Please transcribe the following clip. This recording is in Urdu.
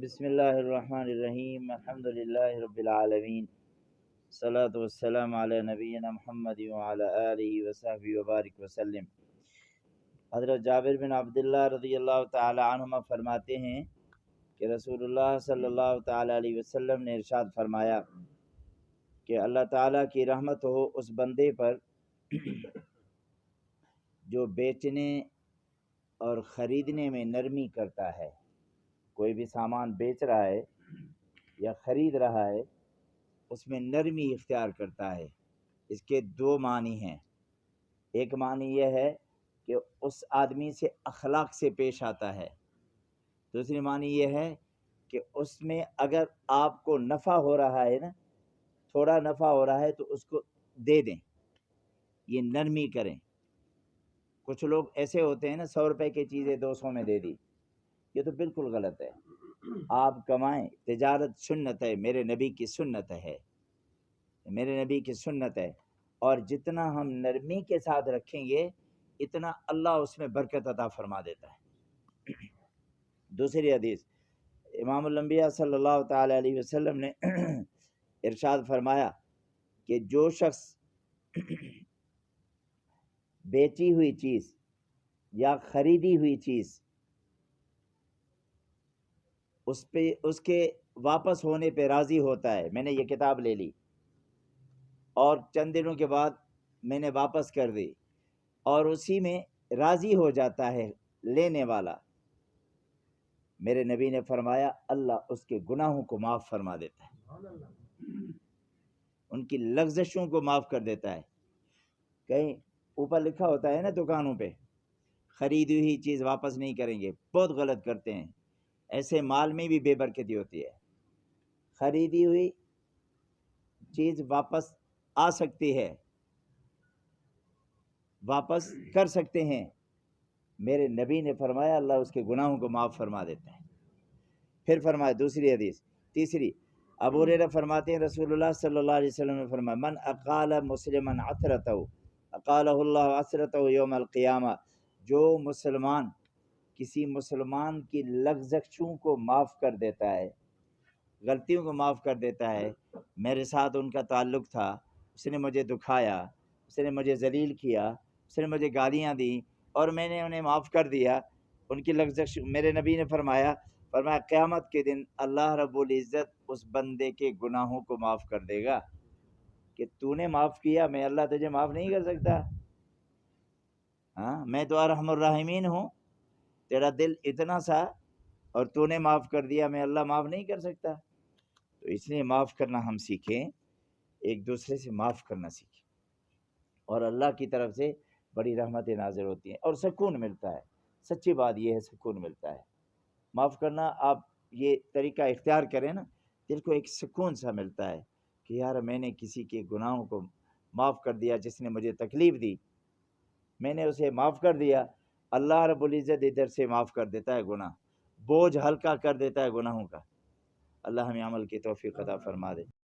بسم اللہ الرحمن الرحیم، الحمد للہ رب العالمین، صلاۃ والسلام علی نبینا محمد وعلی آلہ وصحبہ وبارک وسلم۔ حضرت جابر بن عبداللہ رضی اللہ تعالی عنہما فرماتے ہیں کہ رسول اللہ صلی اللہ تعالی علیہ وسلم نے ارشاد فرمایا کہ اللہ تعالیٰ کی رحمت ہو اس بندے پر جو بیچنے اور خریدنے میں نرمی کرتا ہے۔ کوئی بھی سامان بیچ رہا ہے یا خرید رہا ہے، اس میں نرمی اختیار کرتا ہے۔ اس کے دو معنی ہیں۔ ایک معنی یہ ہے کہ اس آدمی سے اخلاق سے پیش آتا ہے۔ دوسری معنی یہ ہے کہ اس میں اگر آپ کو نفع ہو رہا ہے نا، تھوڑا نفع ہو رہا ہے تو اس کو دے دیں، یہ نرمی کریں۔ کچھ لوگ ایسے ہوتے ہیں نا، 100 روپے کی چیزیں 200 میں دے دی، یہ تو بالکل غلط ہے۔ آپ کمائیں، تجارت سنت ہے، میرے نبی کی سنت ہے، میرے نبی کی سنت ہے، اور جتنا ہم نرمی کے ساتھ رکھیں گے اتنا اللہ اس میں برکت عطا فرما دیتا ہے۔ دوسری حدیث، امام الانبیاء صلی اللہ تعالی علیہ وسلم نے ارشاد فرمایا کہ جو شخص بیچی ہوئی چیز یا خریدی ہوئی چیز اس کے واپس ہونے پہ راضی ہوتا ہے، میں نے یہ کتاب لے لی اور چند دنوں کے بعد میں نے واپس کر دی، اور اسی میں راضی ہو جاتا ہے لینے والا، میرے نبی نے فرمایا اللہ اس کے گناہوں کو معاف فرما دیتا ہے، ان کی لغزشوں کو معاف کر دیتا ہے۔ کہیں اوپر لکھا ہوتا ہے نا دکانوں پہ، خریدی ہوئی چیز واپس نہیں کریں گے، بہت غلط کرتے ہیں۔ ایسے مال میں بھی بے برکتی ہوتی ہے۔ خریدی ہوئی چیز واپس آ سکتی ہے، واپس کر سکتے ہیں، میرے نبی نے فرمایا اللہ اس کے گناہوں کو معاف فرما دیتا ہے۔ پھر فرمایا دوسری حدیث، تیسری، ابو ہریرہ فرماتے ہیں رسول اللہ صلی اللہ علیہ وسلم نے فرمایا من اقال مسلما عثرتہ اقالہ اللہ عثرتہ یوم القیامہ، جو مسلمان کسی مسلمان کی لغزشوں کو معاف کر دیتا ہے، غلطیوں کو معاف کر دیتا ہے، میرے ساتھ ان کا تعلق تھا، اس نے مجھے دکھایا، اس نے مجھے ذلیل کیا، اس نے مجھے گالیاں دیں اور میں نے انہیں معاف کر دیا، ان کی لغزش، میرے نبی نے فرمایا قیامت کے دن اللہ رب العزت اس بندے کے گناہوں کو معاف کر دے گا کہ تو نے معاف کیا، میں اللہ تجھے معاف نہیں کر سکتا؟ ہاں، میں تو ارحم الراحمین ہوں، تیرا دل اتنا سا اور تو نے معاف کر دیا، میں اللہ معاف نہیں کر سکتا؟ تو اس لیے معاف کرنا ہم سیکھیں، ایک دوسرے سے معاف کرنا سیکھیں، اور اللہ کی طرف سے بڑی رحمتیں نازل ہوتی ہیں اور سکون ملتا ہے۔ سچی بات یہ ہے، سکون ملتا ہے معاف کرنا۔ آپ یہ طریقہ اختیار کریں نا، دل کو ایک سکون سا ملتا ہے کہ یار میں نے کسی کے گناہوں کو معاف کر دیا، جس نے مجھے تکلیف دی میں نے اسے معاف کر دیا، اللہ رب العزت ادھر سے معاف کر دیتا ہے گناہ، بوجھ ہلکا کر دیتا ہے گناہوں کا۔ اللہ ہمیں عمل کی توفیق عطا فرما دے۔